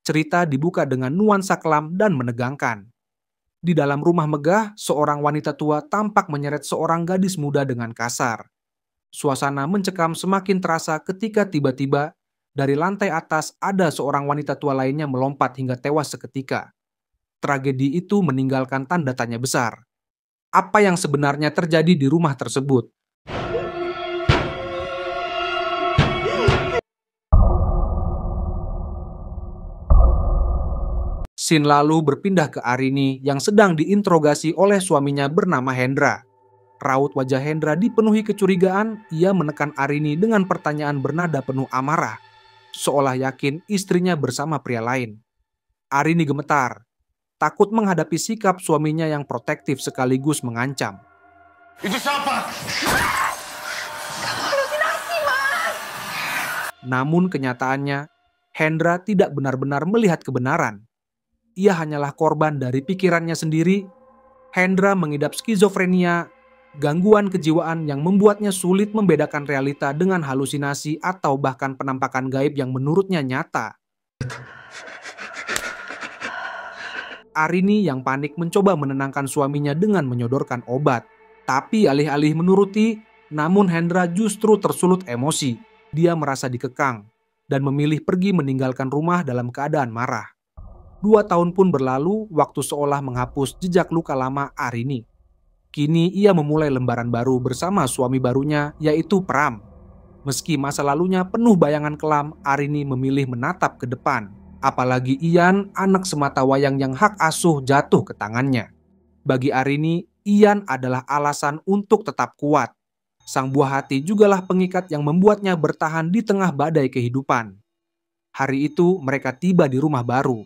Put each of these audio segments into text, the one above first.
Cerita dibuka dengan nuansa kelam dan menegangkan. Di dalam rumah megah, seorang wanita tua tampak menyeret seorang gadis muda dengan kasar. Suasana mencekam semakin terasa ketika tiba-tiba dari lantai atas ada seorang wanita tua lainnya melompat hingga tewas seketika. Tragedi itu meninggalkan tanda tanya besar. Apa yang sebenarnya terjadi di rumah tersebut? Scene lalu berpindah ke Arini yang sedang diinterogasi oleh suaminya bernama Hendra. Raut wajah Hendra dipenuhi kecurigaan, ia menekan Arini dengan pertanyaan bernada penuh amarah, seolah yakin istrinya bersama pria lain. Arini gemetar, takut menghadapi sikap suaminya yang protektif sekaligus mengancam. Itu siapa? Kamu halusinasi, Mas! Namun kenyataannya, Hendra tidak benar-benar melihat kebenaran. Ia hanyalah korban dari pikirannya sendiri. Hendra mengidap skizofrenia, gangguan kejiwaan yang membuatnya sulit membedakan realita dengan halusinasi atau bahkan penampakan gaib yang menurutnya nyata. Arini yang panik mencoba menenangkan suaminya dengan menyodorkan obat. Tapi alih-alih menuruti, namun Hendra justru tersulut emosi. Dia merasa dikekang dan memilih pergi meninggalkan rumah dalam keadaan marah. 2 tahun pun berlalu, waktu seolah menghapus jejak luka lama Arini. Kini ia memulai lembaran baru bersama suami barunya, yaitu Pram. Meski masa lalunya penuh bayangan kelam, Arini memilih menatap ke depan. Apalagi Ian, anak sematawayang yang hak asuh jatuh ke tangannya. Bagi Arini, Ian adalah alasan untuk tetap kuat. Sang buah hati jugalah pengikat yang membuatnya bertahan di tengah badai kehidupan. Hari itu mereka tiba di rumah baru.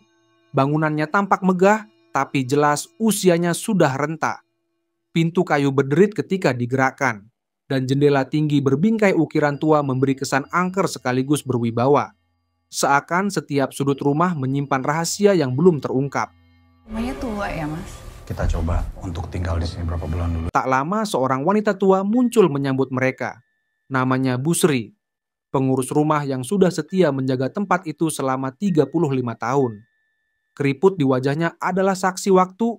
Bangunannya tampak megah, tapi jelas usianya sudah renta. Pintu kayu berderit ketika digerakkan, dan jendela tinggi berbingkai ukiran tua memberi kesan angker sekaligus berwibawa. Seakan setiap sudut rumah menyimpan rahasia yang belum terungkap. Rumahnya tua ya, Mas? Kita coba untuk tinggal di sini berapa bulan dulu. Tak lama seorang wanita tua muncul menyambut mereka. Namanya Busri, pengurus rumah yang sudah setia menjaga tempat itu selama 35 tahun. Keriput di wajahnya adalah saksi waktu,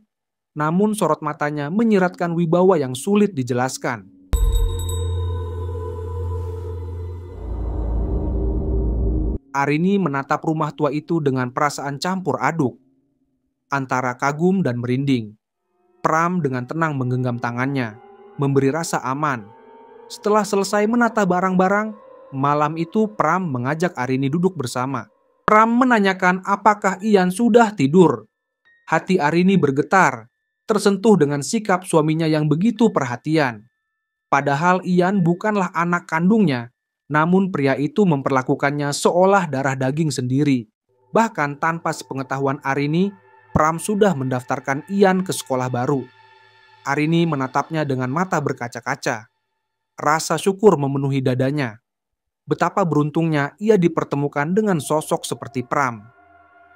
namun sorot matanya menyiratkan wibawa yang sulit dijelaskan. Arini menatap rumah tua itu dengan perasaan campur aduk, antara kagum dan merinding. Pram dengan tenang menggenggam tangannya, memberi rasa aman. Setelah selesai menata barang-barang, malam itu Pram mengajak Arini duduk bersama. Pram menanyakan apakah Ian sudah tidur. Hati Arini bergetar, tersentuh dengan sikap suaminya yang begitu perhatian. Padahal Ian bukanlah anak kandungnya, namun pria itu memperlakukannya seolah darah daging sendiri. Bahkan tanpa sepengetahuan Arini, Pram sudah mendaftarkan Ian ke sekolah baru. Arini menatapnya dengan mata berkaca-kaca. Rasa syukur memenuhi dadanya. Betapa beruntungnya ia dipertemukan dengan sosok seperti Pram.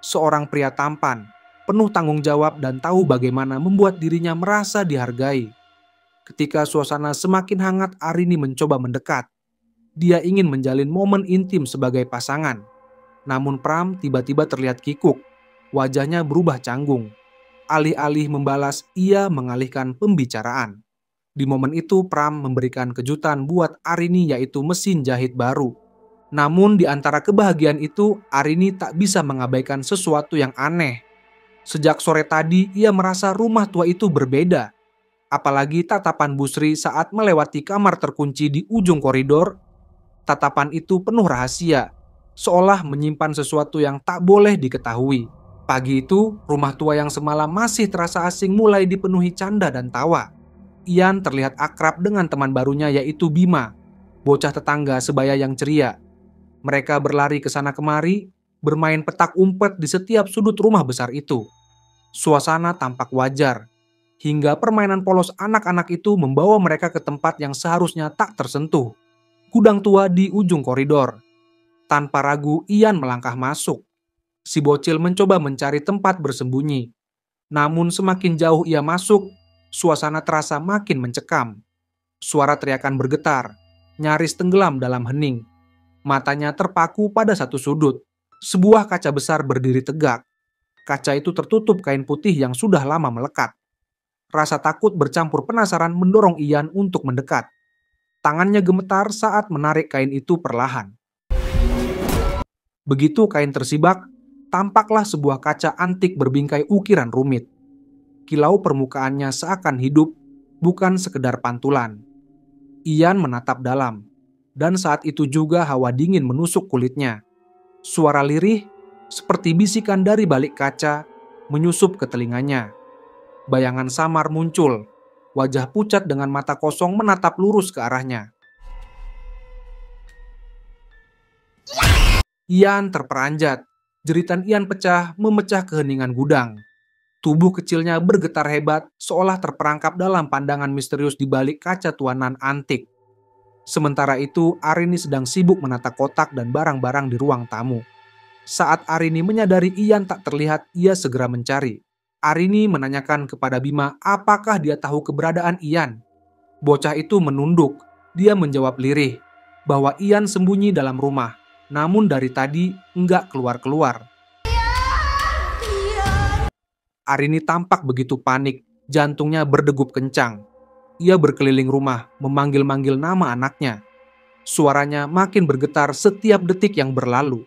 Seorang pria tampan, penuh tanggung jawab dan tahu bagaimana membuat dirinya merasa dihargai. Ketika suasana semakin hangat, Arini mencoba mendekat. Dia ingin menjalin momen intim sebagai pasangan. Namun Pram tiba-tiba terlihat kikuk. Wajahnya berubah canggung. Alih-alih membalas, ia mengalihkan pembicaraan. Di momen itu Pram memberikan kejutan buat Arini, yaitu mesin jahit baru. Namun di antara kebahagiaan itu, Arini tak bisa mengabaikan sesuatu yang aneh. Sejak sore tadi ia merasa rumah tua itu berbeda. Apalagi tatapan Busri saat melewati kamar terkunci di ujung koridor. Tatapan itu penuh rahasia, seolah menyimpan sesuatu yang tak boleh diketahui. Pagi itu, rumah tua yang semalam masih terasa asing mulai dipenuhi canda dan tawa. Ian terlihat akrab dengan teman barunya, yaitu Bima, bocah tetangga sebaya yang ceria. Mereka berlari ke sana kemari, bermain petak umpet di setiap sudut rumah besar itu. Suasana tampak wajar, hingga permainan polos anak-anak itu membawa mereka ke tempat yang seharusnya tak tersentuh. Gudang tua di ujung koridor. Tanpa ragu, Ian melangkah masuk. Si bocil mencoba mencari tempat bersembunyi. Namun semakin jauh ia masuk, suasana terasa makin mencekam. Suara teriakan bergetar, nyaris tenggelam dalam hening. Matanya terpaku pada satu sudut. Sebuah kaca besar berdiri tegak. Kaca itu tertutup kain putih yang sudah lama melekat. Rasa takut bercampur penasaran mendorong Ian untuk mendekat. Tangannya gemetar saat menarik kain itu perlahan. Begitu kain tersibak, tampaklah sebuah kaca antik berbingkai ukiran rumit. Kilau permukaannya seakan hidup, bukan sekedar pantulan. Ian menatap dalam, dan saat itu juga hawa dingin menusuk kulitnya. Suara lirih, seperti bisikan dari balik kaca, menyusup ke telinganya. Bayangan samar muncul, wajah pucat dengan mata kosong menatap lurus ke arahnya. Ian terperanjat, jeritan Ian pecah memecah keheningan gudang. Tubuh kecilnya bergetar hebat, seolah terperangkap dalam pandangan misterius di balik kaca tuanan antik. Sementara itu, Arini sedang sibuk menata kotak dan barang-barang di ruang tamu. Saat Arini menyadari Ian tak terlihat, ia segera mencari. Arini menanyakan kepada Bima apakah dia tahu keberadaan Ian. Bocah itu menunduk. Dia menjawab lirih bahwa Ian sembunyi dalam rumah, namun dari tadi enggak keluar-keluar. Arini tampak begitu panik, jantungnya berdegup kencang. Ia berkeliling rumah, memanggil-manggil nama anaknya. Suaranya makin bergetar setiap detik yang berlalu.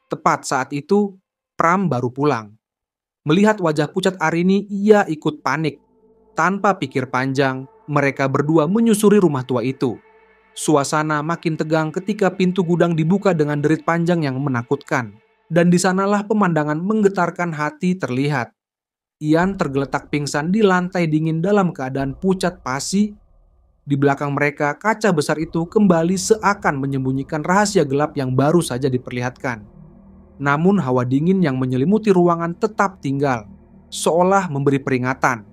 Tepat saat itu, Pram baru pulang. Melihat wajah pucat Arini, ia ikut panik. Tanpa pikir panjang, mereka berdua menyusuri rumah tua itu. Suasana makin tegang ketika pintu gudang dibuka dengan derit panjang yang menakutkan. Dan di sanalah pemandangan menggetarkan hati terlihat. Ian tergeletak pingsan di lantai dingin dalam keadaan pucat pasi. Di belakang mereka, kaca besar itu kembali seakan menyembunyikan rahasia gelap yang baru saja diperlihatkan. Namun hawa dingin yang menyelimuti ruangan tetap tinggal, seolah memberi peringatan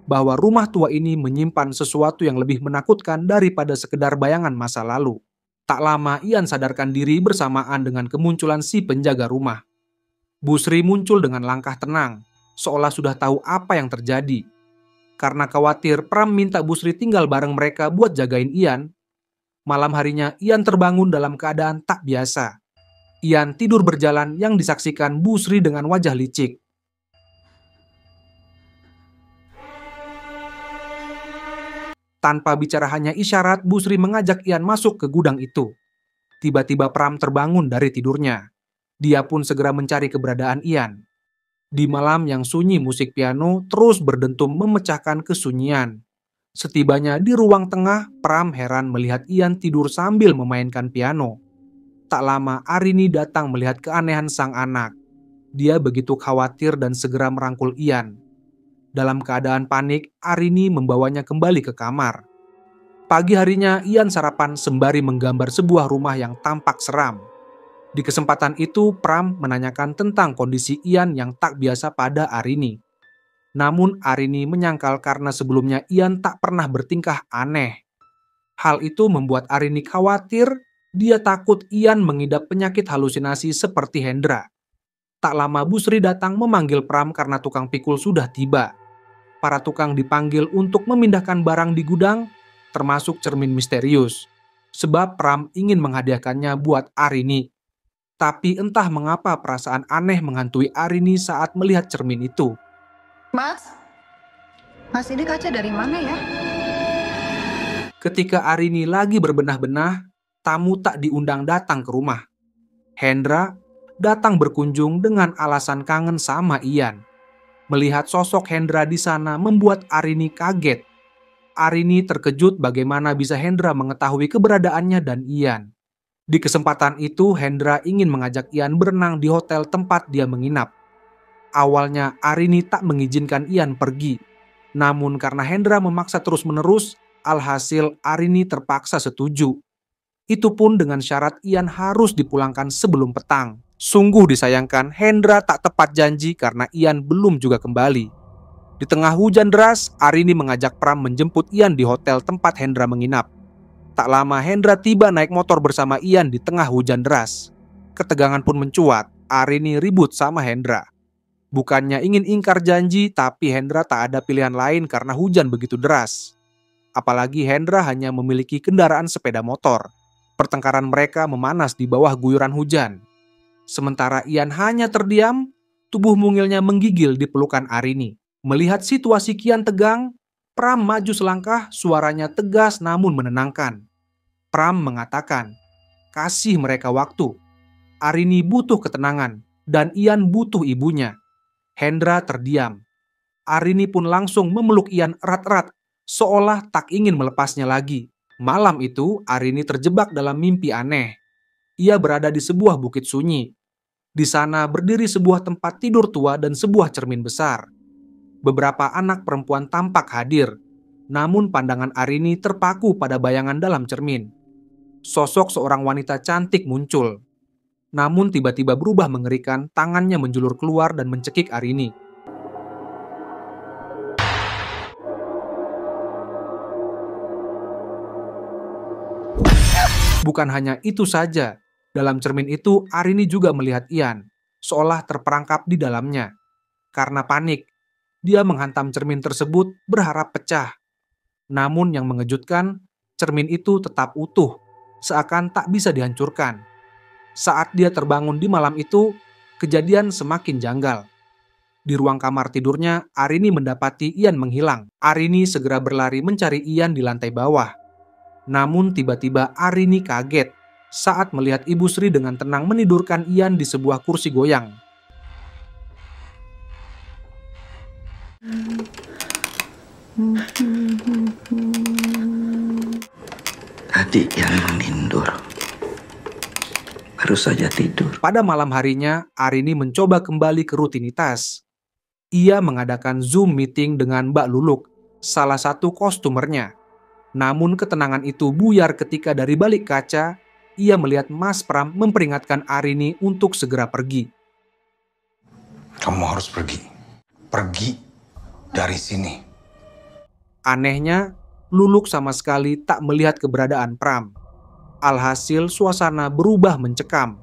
bahwa rumah tua ini menyimpan sesuatu yang lebih menakutkan daripada sekedar bayangan masa lalu. Tak lama Ian sadarkan diri bersamaan dengan kemunculan si penjaga rumah. Busri muncul dengan langkah tenang, seolah sudah tahu apa yang terjadi. Karena khawatir, Pram minta Busri tinggal bareng mereka buat jagain Ian. Malam harinya, Ian terbangun dalam keadaan tak biasa. Ian tidur berjalan yang disaksikan Busri dengan wajah licik. Tanpa bicara hanya isyarat, Busri mengajak Ian masuk ke gudang itu. Tiba-tiba Pram terbangun dari tidurnya. Dia pun segera mencari keberadaan Ian. Di malam yang sunyi, musik piano terus berdentum memecahkan kesunyian. Setibanya di ruang tengah, Pram heran melihat Ian tidur sambil memainkan piano. Tak lama Arini datang melihat keanehan sang anak. Dia begitu khawatir dan segera merangkul Ian. Dalam keadaan panik, Arini membawanya kembali ke kamar. Pagi harinya Ian sarapan sembari menggambar sebuah rumah yang tampak seram. Di kesempatan itu, Pram menanyakan tentang kondisi Ian yang tak biasa pada Arini. Namun Arini menyangkal karena sebelumnya Ian tak pernah bertingkah aneh. Hal itu membuat Arini khawatir. Dia takut Ian mengidap penyakit halusinasi seperti Hendra. Tak lama Busri datang memanggil Pram karena tukang pikul sudah tiba. Para tukang dipanggil untuk memindahkan barang di gudang, termasuk cermin misterius. Sebab Pram ingin menghadiahkannya buat Arini. Tapi entah mengapa perasaan aneh menghantui Arini saat melihat cermin itu. Mas ini kaca dari mana ya? Ketika Arini lagi berbenah-benah, tamu tak diundang datang ke rumah. Hendra datang berkunjung dengan alasan kangen sama Ian. Melihat sosok Hendra di sana membuat Arini kaget. Arini terkejut bagaimana bisa Hendra mengetahui keberadaannya dan Ian. Di kesempatan itu Hendra ingin mengajak Ian berenang di hotel tempat dia menginap. Awalnya Arini tak mengizinkan Ian pergi. Namun karena Hendra memaksa terus-menerus, alhasil Arini terpaksa setuju. Itu pun dengan syarat Ian harus dipulangkan sebelum petang. Sungguh disayangkan Hendra tak tepat janji karena Ian belum juga kembali. Di tengah hujan deras, Arini mengajak Pram menjemput Ian di hotel tempat Hendra menginap. Tak lama Hendra tiba naik motor bersama Ian di tengah hujan deras. Ketegangan pun mencuat, Arini ribut sama Hendra. Bukannya ingin ingkar janji, tapi Hendra tak ada pilihan lain karena hujan begitu deras. Apalagi Hendra hanya memiliki kendaraan sepeda motor. Pertengkaran mereka memanas di bawah guyuran hujan. Sementara Ian hanya terdiam, tubuh mungilnya menggigil di pelukan Arini. Melihat situasi kian tegang, Pram maju selangkah, suaranya tegas namun menenangkan. Pram mengatakan, kasih mereka waktu. Arini butuh ketenangan dan Ian butuh ibunya. Hendra terdiam. Arini pun langsung memeluk Ian erat-erat, seolah tak ingin melepasnya lagi. Malam itu, Arini terjebak dalam mimpi aneh. Ia berada di sebuah bukit sunyi. Di sana berdiri sebuah tempat tidur tua dan sebuah cermin besar. Beberapa anak perempuan tampak hadir, namun pandangan Arini terpaku pada bayangan dalam cermin. Sosok seorang wanita cantik muncul. Namun tiba-tiba berubah mengerikan, tangannya menjulur keluar dan mencekik Arini. Bukan hanya itu saja, dalam cermin itu Arini juga melihat Ian, seolah terperangkap di dalamnya. Karena panik, dia menghantam cermin tersebut berharap pecah. Namun yang mengejutkan, cermin itu tetap utuh, seakan tak bisa dihancurkan. Saat dia terbangun di malam itu, kejadian semakin janggal. Di ruang kamar tidurnya, Arini mendapati Ian menghilang. Arini segera berlari mencari Ian di lantai bawah. Namun tiba-tiba Arini kaget saat melihat Ibu Sri dengan tenang menidurkan Ian di sebuah kursi goyang. Tadi Ian menindur. Baru saja tidur. Pada malam harinya, Arini mencoba kembali ke rutinitas. Ia mengadakan Zoom meeting dengan Mbak Luluk, salah satu kostumernya. Namun ketenangan itu buyar ketika dari balik kaca, ia melihat Mas Pram memperingatkan Arini untuk segera pergi. Kamu harus pergi. Pergi dari sini. Anehnya, Luluk sama sekali tak melihat keberadaan Pram. Alhasil suasana berubah mencekam.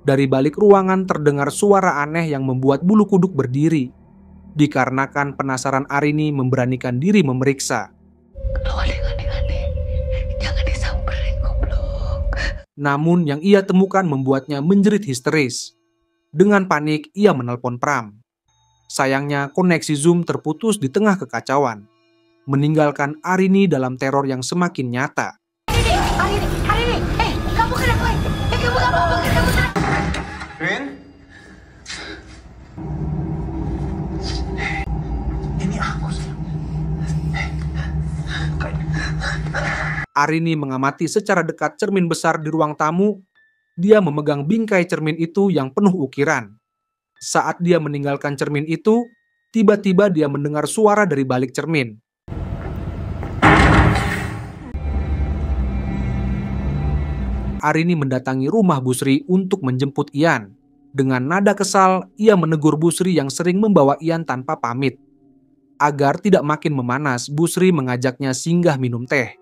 Dari balik ruangan terdengar suara aneh yang membuat bulu kuduk berdiri. Dikarenakan penasaran Arini memberanikan diri memeriksa. Namun yang ia temukan membuatnya menjerit histeris. Dengan panik, ia menelpon Pram. Sayangnya koneksi Zoom terputus di tengah kekacauan, meninggalkan Arini dalam teror yang semakin nyata. Arini, kamu kenapa? Kamu gak apa-apa kan? Rin? Ini aku sih. Arini mengamati secara dekat cermin besar di ruang tamu. Dia memegang bingkai cermin itu yang penuh ukiran. Saat dia meninggalkan cermin itu, tiba-tiba dia mendengar suara dari balik cermin. Arini mendatangi rumah Bu Sri untuk menjemput Ian. Dengan nada kesal, ia menegur Bu Sri yang sering membawa Ian tanpa pamit. Agar tidak makin memanas, Bu Sri mengajaknya singgah minum teh.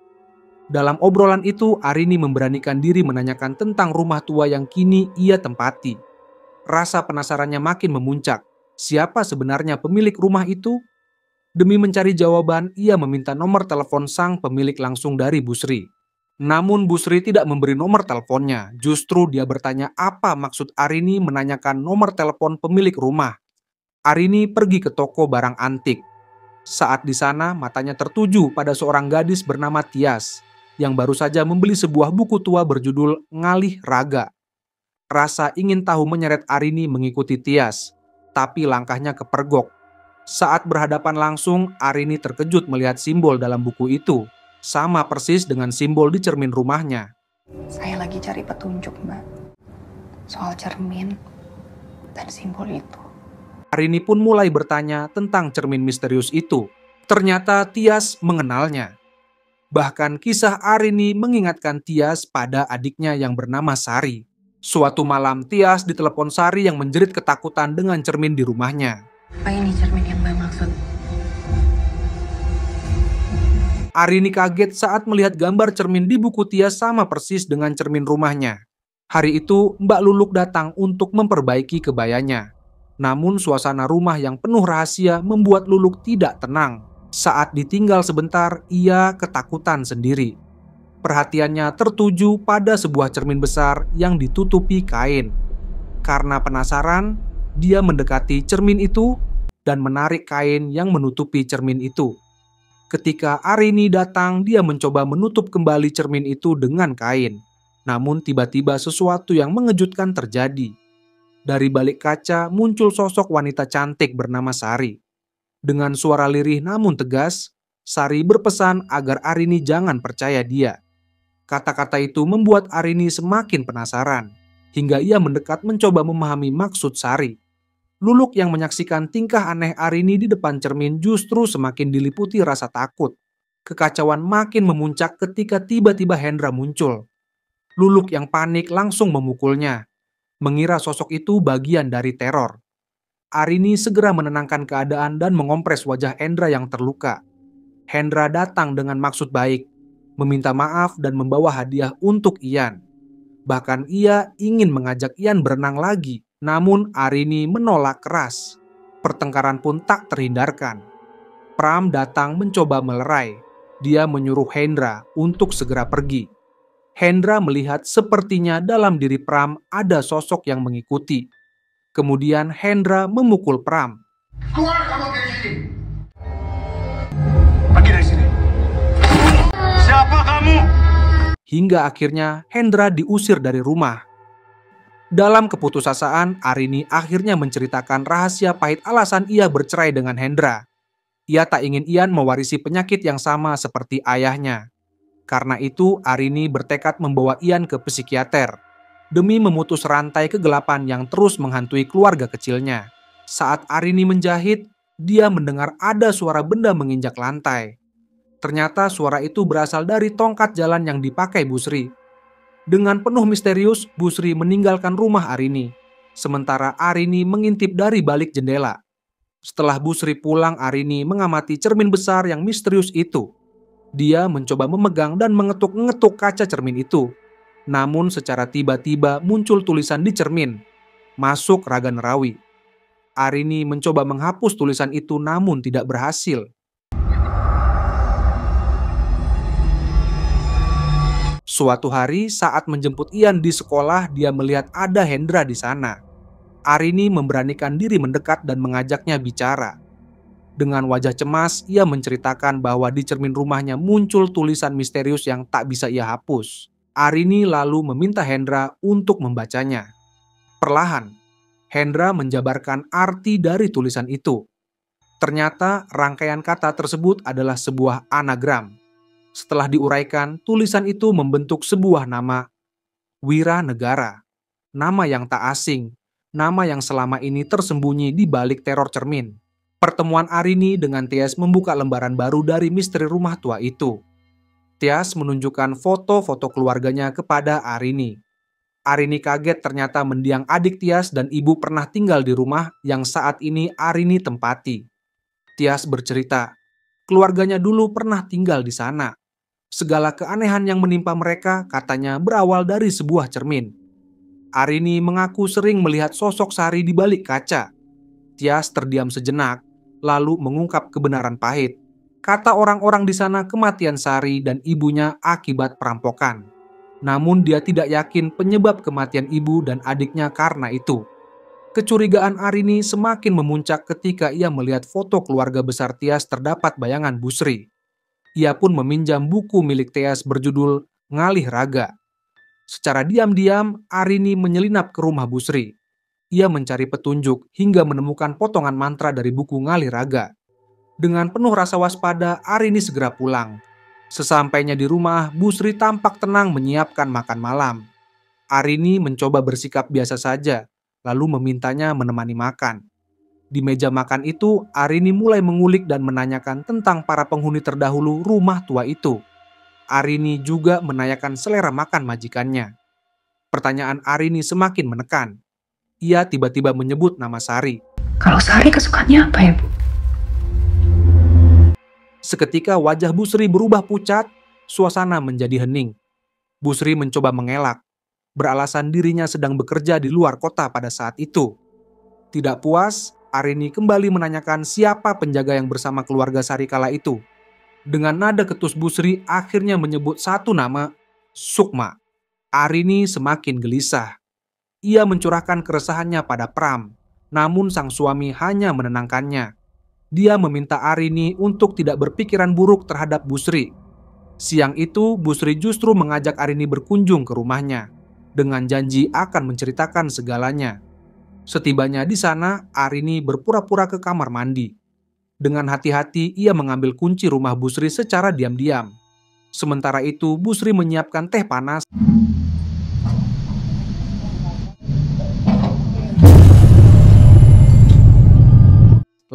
Dalam obrolan itu, Arini memberanikan diri menanyakan tentang rumah tua yang kini ia tempati. Rasa penasarannya makin memuncak. Siapa sebenarnya pemilik rumah itu? Demi mencari jawaban, ia meminta nomor telepon sang pemilik langsung dari Bu Sri. Namun Bu Sri tidak memberi nomor teleponnya. Justru dia bertanya apa maksud Arini menanyakan nomor telepon pemilik rumah. Arini pergi ke toko barang antik. Saat di sana, matanya tertuju pada seorang gadis bernama Tias, yang baru saja membeli sebuah buku tua berjudul Ngalih Raga. Rasa ingin tahu menyeret Arini mengikuti Tias, tapi langkahnya kepergok. Saat berhadapan langsung, Arini terkejut melihat simbol dalam buku itu, sama persis dengan simbol di cermin rumahnya. Saya lagi cari petunjuk, Mbak. Soal cermin dan simbol itu. Arini pun mulai bertanya tentang cermin misterius itu. Ternyata Tias mengenalnya. Bahkan kisah Arini mengingatkan Tias pada adiknya yang bernama Sari. Suatu malam Tias ditelepon Sari yang menjerit ketakutan dengan cermin di rumahnya. Apa ini cermin yang Mbak maksud? Arini kaget saat melihat gambar cermin di buku Tias sama persis dengan cermin rumahnya. Hari itu Mbak Luluk datang untuk memperbaiki kebayanya. Namun suasana rumah yang penuh rahasia membuat Luluk tidak tenang. Saat ditinggal sebentar, ia ketakutan sendiri. Perhatiannya tertuju pada sebuah cermin besar yang ditutupi kain. Karena penasaran, dia mendekati cermin itu dan menarik kain yang menutupi cermin itu. Ketika Arini datang, dia mencoba menutup kembali cermin itu dengan kain. Namun tiba-tiba sesuatu yang mengejutkan terjadi. Dari balik kaca muncul sosok wanita cantik bernama Sari. Dengan suara lirih namun tegas, Sari berpesan agar Arini jangan percaya dia. Kata-kata itu membuat Arini semakin penasaran, hingga ia mendekat mencoba memahami maksud Sari. Luluk yang menyaksikan tingkah aneh Arini di depan cermin justru semakin diliputi rasa takut. Kekacauan makin memuncak ketika tiba-tiba Hendra muncul. Luluk yang panik langsung memukulnya, mengira sosok itu bagian dari teror. Arini segera menenangkan keadaan dan mengompres wajah Hendra yang terluka. Hendra datang dengan maksud baik, meminta maaf dan membawa hadiah untuk Ian. Bahkan ia ingin mengajak Ian berenang lagi, namun Arini menolak keras. Pertengkaran pun tak terhindarkan. Pram datang mencoba melerai. Dia menyuruh Hendra untuk segera pergi. Hendra melihat sepertinya dalam diri Pram ada sosok yang mengikuti. Kemudian Hendra memukul Pram. Keluar kamu dari sini. Pergi dari sini. Siapa kamu? Hingga akhirnya Hendra diusir dari rumah. Dalam keputusasaan, Arini akhirnya menceritakan rahasia pahit alasan ia bercerai dengan Hendra. Ia tak ingin Ian mewarisi penyakit yang sama seperti ayahnya. Karena itu, Arini bertekad membawa Ian ke psikiater demi memutus rantai kegelapan yang terus menghantui keluarga kecilnya. Saat Arini menjahit, dia mendengar ada suara benda menginjak lantai. Ternyata suara itu berasal dari tongkat jalan yang dipakai Busri. Dengan penuh misterius, Busri meninggalkan rumah Arini. Sementara Arini mengintip dari balik jendela. Setelah Busri pulang, Arini mengamati cermin besar yang misterius itu. Dia mencoba memegang dan mengetuk-ngetuk kaca cermin itu. Namun secara tiba-tiba muncul tulisan di cermin. Masuk Raga Nerawi. Arini mencoba menghapus tulisan itu namun tidak berhasil. Suatu hari saat menjemput Ian di sekolah, dia melihat ada Hendra di sana. Arini memberanikan diri mendekat dan mengajaknya bicara. Dengan wajah cemas, ia menceritakan bahwa di cermin rumahnya muncul tulisan misterius yang tak bisa ia hapus. Arini lalu meminta Hendra untuk membacanya. Perlahan, Hendra menjabarkan arti dari tulisan itu. Ternyata rangkaian kata tersebut adalah sebuah anagram. Setelah diuraikan, tulisan itu membentuk sebuah nama, Wiranegara. Nama yang tak asing, nama yang selama ini tersembunyi di balik teror cermin. Pertemuan Arini dengan Tias membuka lembaran baru dari misteri rumah tua itu. Tias menunjukkan foto-foto keluarganya kepada Arini. Arini kaget ternyata mendiang adik Tias dan ibu pernah tinggal di rumah yang saat ini Arini tempati. Tias bercerita, keluarganya dulu pernah tinggal di sana. Segala keanehan yang menimpa mereka katanya berawal dari sebuah cermin. Arini mengaku sering melihat sosok Sari di balik kaca. Tias terdiam sejenak, lalu mengungkap kebenaran pahit. Kata orang-orang di sana kematian Sari dan ibunya akibat perampokan. Namun dia tidak yakin penyebab kematian ibu dan adiknya karena itu. Kecurigaan Arini semakin memuncak ketika ia melihat foto keluarga besar Tias terdapat bayangan Busri. Ia pun meminjam buku milik Tias berjudul Ngalih Raga. Secara diam-diam, Arini menyelinap ke rumah Busri. Ia mencari petunjuk hingga menemukan potongan mantra dari buku Ngalih Raga. Dengan penuh rasa waspada, Arini segera pulang. Sesampainya di rumah, Busri tampak tenang menyiapkan makan malam. Arini mencoba bersikap biasa saja, lalu memintanya menemani makan. Di meja makan itu, Arini mulai mengulik dan menanyakan tentang para penghuni terdahulu rumah tua itu. Arini juga menanyakan selera makan majikannya. Pertanyaan Arini semakin menekan. Ia tiba-tiba menyebut nama Sari. Kalau Sari kesukaannya apa ya, Bu? Seketika wajah Busri berubah pucat, suasana menjadi hening. Busri mencoba mengelak, beralasan dirinya sedang bekerja di luar kota pada saat itu. Tidak puas, Arini kembali menanyakan siapa penjaga yang bersama keluarga Sari kala itu. Dengan nada ketus Busri akhirnya menyebut satu nama, Sukma. Arini semakin gelisah. Ia mencurahkan keresahannya pada Pram, namun sang suami hanya menenangkannya. Dia meminta Arini untuk tidak berpikiran buruk terhadap Busri. Siang itu, Busri justru mengajak Arini berkunjung ke rumahnya, dengan janji akan menceritakan segalanya. Setibanya di sana, Arini berpura-pura ke kamar mandi. Dengan hati-hati, ia mengambil kunci rumah Busri secara diam-diam. Sementara itu, Busri menyiapkan teh panas,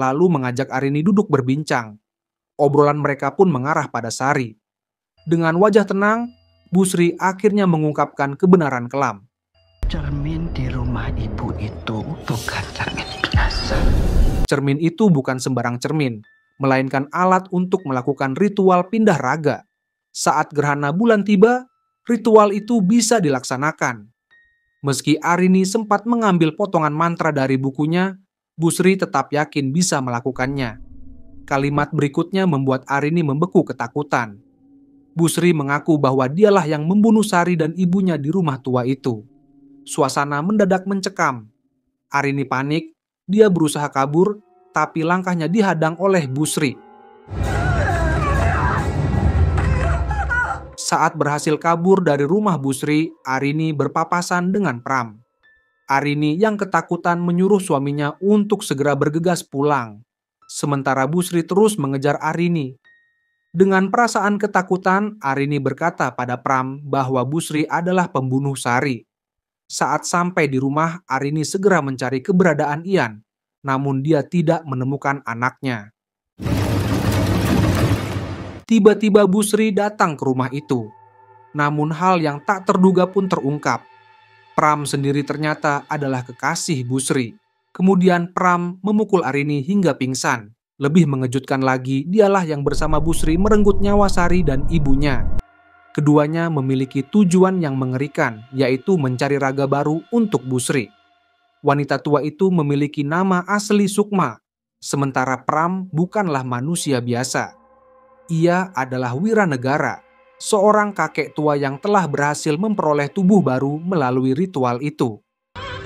lalu mengajak Arini duduk berbincang. Obrolan mereka pun mengarah pada Sari. Dengan wajah tenang, Busri akhirnya mengungkapkan kebenaran kelam. Cermin di rumah ibu itu bukan cermin biasa. Cermin itu bukan sembarang cermin, melainkan alat untuk melakukan ritual pindah raga. Saat gerhana bulan tiba, ritual itu bisa dilaksanakan. Meski Arini sempat mengambil potongan mantra dari bukunya, Busri tetap yakin bisa melakukannya. Kalimat berikutnya membuat Arini membeku ketakutan. Busri mengaku bahwa dialah yang membunuh Sari dan ibunya di rumah tua itu. Suasana mendadak mencekam. Arini panik, dia berusaha kabur, tapi langkahnya dihadang oleh Busri. Saat berhasil kabur dari rumah Busri, Arini berpapasan dengan Pram. Arini yang ketakutan menyuruh suaminya untuk segera bergegas pulang. Sementara Busri terus mengejar Arini. Dengan perasaan ketakutan, Arini berkata pada Pram bahwa Busri adalah pembunuh Sari. Saat sampai di rumah, Arini segera mencari keberadaan Ian, namun dia tidak menemukan anaknya. Tiba-tiba Busri datang ke rumah itu. Namun hal yang tak terduga pun terungkap. Pram sendiri ternyata adalah kekasih Busri. Kemudian Pram memukul Arini hingga pingsan. Lebih mengejutkan lagi, dialah yang bersama Busri merenggut nyawa Sari dan ibunya. Keduanya memiliki tujuan yang mengerikan, yaitu mencari raga baru untuk Busri. Wanita tua itu memiliki nama asli Sukma, sementara Pram bukanlah manusia biasa. Ia adalah Wiranegara, seorang kakek tua yang telah berhasil memperoleh tubuh baru melalui ritual itu.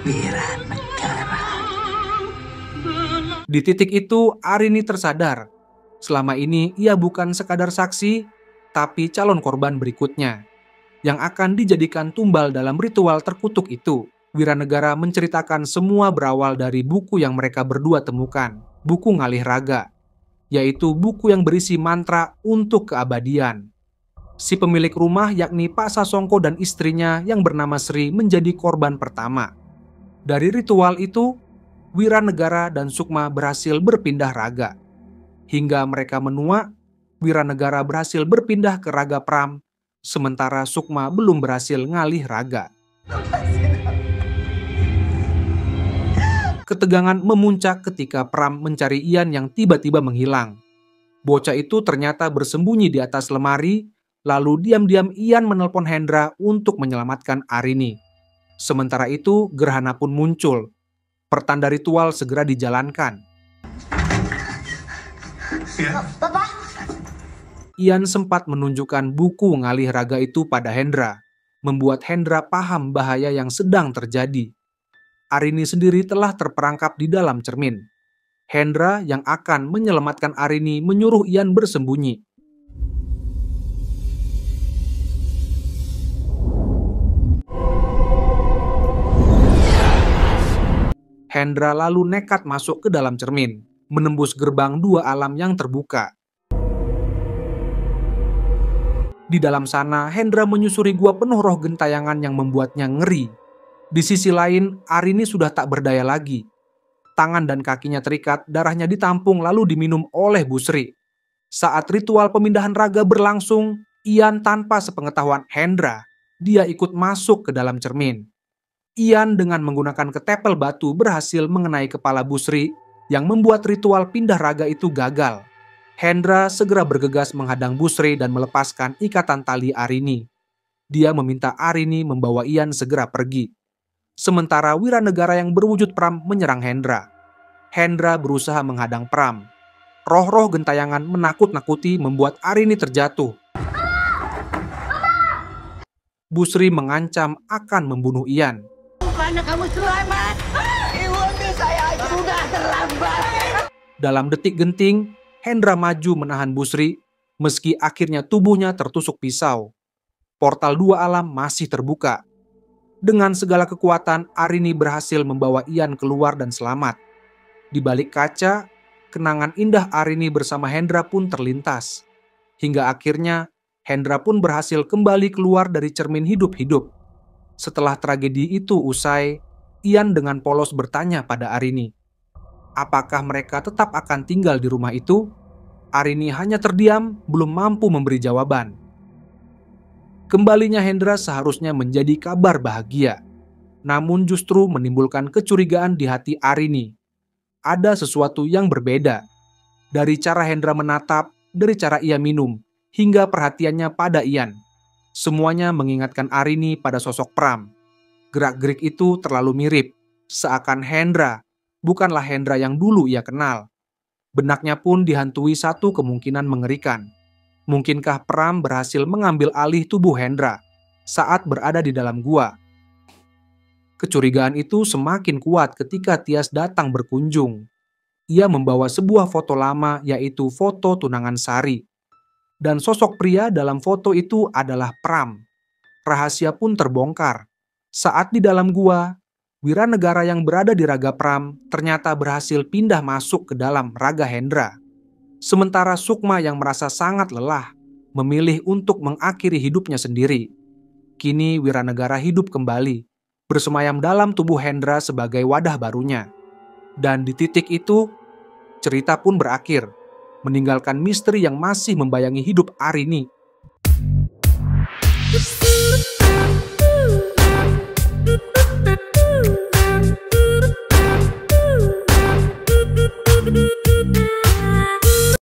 Wiranegara. Di titik itu, Arini tersadar. Selama ini ia bukan sekadar saksi, tapi calon korban berikutnya, yang akan dijadikan tumbal dalam ritual terkutuk itu. Wiranegara menceritakan semua berawal dari buku yang mereka berdua temukan, buku Ngalih Raga, yaitu buku yang berisi mantra untuk keabadian. Si pemilik rumah yakni Pak Sasongko dan istrinya yang bernama Sri menjadi korban pertama. Dari ritual itu, Wiranegara dan Sukma berhasil berpindah raga. Hingga mereka menua, Wiranegara berhasil berpindah ke raga Pram, sementara Sukma belum berhasil ngalih raga. Ketegangan memuncak ketika Pram mencari Ian yang tiba-tiba menghilang. Bocah itu ternyata bersembunyi di atas lemari, lalu diam-diam Ian menelpon Hendra untuk menyelamatkan Arini. Sementara itu, gerhana pun muncul. Pertanda ritual segera dijalankan. Ian sempat menunjukkan buku Ngalih Raga itu pada Hendra, membuat Hendra paham bahaya yang sedang terjadi. Arini sendiri telah terperangkap di dalam cermin. Hendra yang akan menyelamatkan Arini menyuruh Ian bersembunyi. Hendra lalu nekat masuk ke dalam cermin, menembus gerbang dua alam yang terbuka. Di dalam sana, Hendra menyusuri gua penuh roh gentayangan yang membuatnya ngeri. Di sisi lain, Arini sudah tak berdaya lagi. Tangan dan kakinya terikat, darahnya ditampung lalu diminum oleh Busri. Saat ritual pemindahan raga berlangsung, Ian tanpa sepengetahuan Hendra, dia ikut masuk ke dalam cermin. Ian dengan menggunakan ketepel batu berhasil mengenai kepala Busri yang membuat ritual pindah raga itu gagal. Hendra segera bergegas menghadang Busri dan melepaskan ikatan tali Arini. Dia meminta Arini membawa Ian segera pergi. Sementara Wiranegara yang berwujud Pram menyerang Hendra. Hendra berusaha menghadang Pram. Roh-roh gentayangan menakut-nakuti membuat Arini terjatuh. Busri mengancam akan membunuh Ian. karena kamu selamat. Ibunda saya sudah terlambat. Dalam detik genting, Hendra maju menahan Busri, meski akhirnya tubuhnya tertusuk pisau. Portal dua alam masih terbuka. Dengan segala kekuatan, Arini berhasil membawa Ian keluar dan selamat. Di balik kaca, kenangan indah Arini bersama Hendra pun terlintas. Hingga akhirnya, Hendra pun berhasil kembali keluar dari cermin hidup-hidup. Setelah tragedi itu usai, Ian dengan polos bertanya pada Arini, apakah mereka tetap akan tinggal di rumah itu? Arini hanya terdiam, belum mampu memberi jawaban. Kembalinya Hendra seharusnya menjadi kabar bahagia, namun justru menimbulkan kecurigaan di hati Arini. Ada sesuatu yang berbeda. Dari cara Hendra menatap, dari cara ia minum, hingga perhatiannya pada Ian. Semuanya mengingatkan Arini pada sosok Pram. Gerak-gerik itu terlalu mirip, seakan Hendra bukanlah Hendra yang dulu ia kenal. Benaknya pun dihantui satu kemungkinan mengerikan. Mungkinkah Pram berhasil mengambil alih tubuh Hendra saat berada di dalam gua? Kecurigaan itu semakin kuat ketika Tias datang berkunjung. Ia membawa sebuah foto lama, yaitu foto tunangan Sari. Dan sosok pria dalam foto itu adalah Pram. Rahasia pun terbongkar. Saat di dalam gua, Wiranegara yang berada di raga Pram ternyata berhasil pindah masuk ke dalam raga Hendra. Sementara Sukma yang merasa sangat lelah, memilih untuk mengakhiri hidupnya sendiri. Kini Wiranegara hidup kembali, bersemayam dalam tubuh Hendra sebagai wadah barunya. Dan di titik itu, cerita pun berakhir, meninggalkan misteri yang masih membayangi hidup Arini.